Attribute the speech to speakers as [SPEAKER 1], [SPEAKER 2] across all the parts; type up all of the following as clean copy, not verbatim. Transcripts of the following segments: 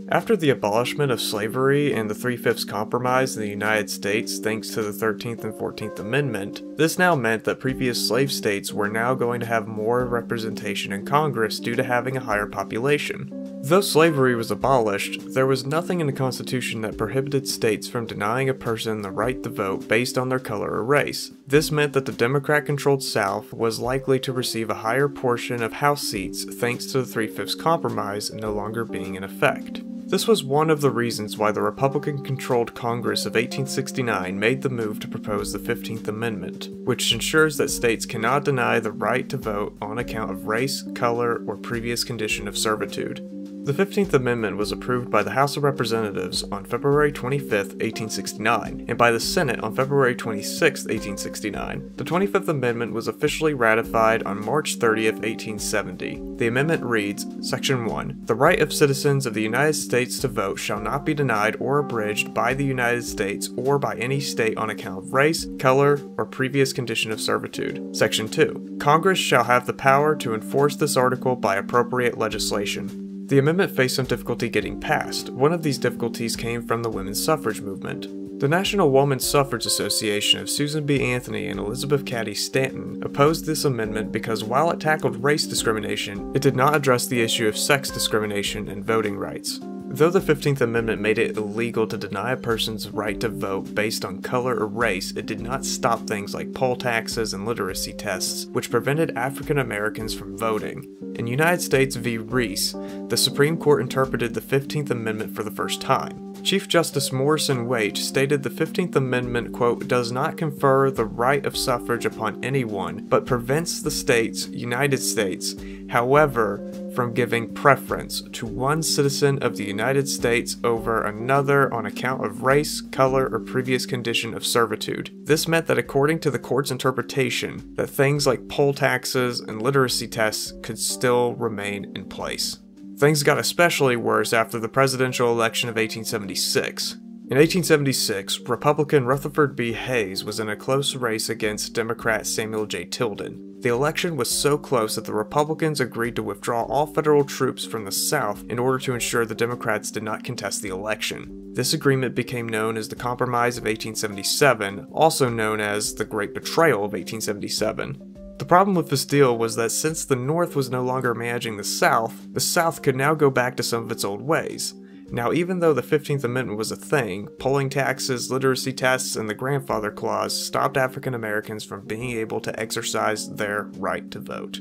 [SPEAKER 1] After the abolishment of slavery and the Three-Fifths Compromise in the United States thanks to the 13th and 14th Amendment, this now meant that previous slave states were now going to have more representation in Congress due to having a higher population. Though slavery was abolished, there was nothing in the Constitution that prohibited states from denying a person the right to vote based on their color or race. This meant that the Democrat-controlled South was likely to receive a higher portion of House seats thanks to the Three-Fifths Compromise no longer being in effect. This was one of the reasons why the Republican-controlled Congress of 1869 made the move to propose the 15th Amendment, which ensures that states cannot deny the right to vote on account of race, color, or previous condition of servitude. The 15th Amendment was approved by the House of Representatives on February 25, 1869, and by the Senate on February 26, 1869. The 25th Amendment was officially ratified on March 30, 1870. The amendment reads, Section 1. The right of citizens of the United States to vote shall not be denied or abridged by the United States or by any state on account of race, color, or previous condition of servitude. Section 2. Congress shall have the power to enforce this article by appropriate legislation. The amendment faced some difficulty getting passed. One of these difficulties came from the women's suffrage movement. The National Women's Suffrage Association of Susan B. Anthony and Elizabeth Cady Stanton opposed this amendment because while it tackled race discrimination, it did not address the issue of sex discrimination and voting rights. Though the 15th Amendment made it illegal to deny a person's right to vote based on color or race, it did not stop things like poll taxes and literacy tests, which prevented African Americans from voting. In United States v. Reese, the Supreme Court interpreted the 15th Amendment for the first time. Chief Justice Morrison Waite stated the 15th Amendment, quote, does not confer the right of suffrage upon anyone, but prevents the states, United States, however, from giving preference to one citizen of the United States over another on account of race, color, or previous condition of servitude. This meant that according to the court's interpretation, that things like poll taxes and literacy tests could still remain in place. Things got especially worse after the presidential election of 1876. In 1876, Republican Rutherford B. Hayes was in a close race against Democrat Samuel J. Tilden. The election was so close that the Republicans agreed to withdraw all federal troops from the South in order to ensure the Democrats did not contest the election. This agreement became known as the Compromise of 1877, also known as the Great Betrayal of 1877. The problem with this deal was that since the North was no longer managing the South could now go back to some of its old ways. Now, even though the 15th Amendment was a thing, polling taxes, literacy tests, and the grandfather clause stopped African Americans from being able to exercise their right to vote.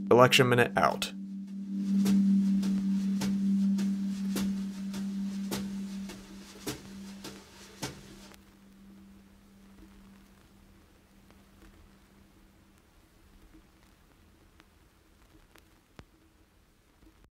[SPEAKER 1] Election minute out.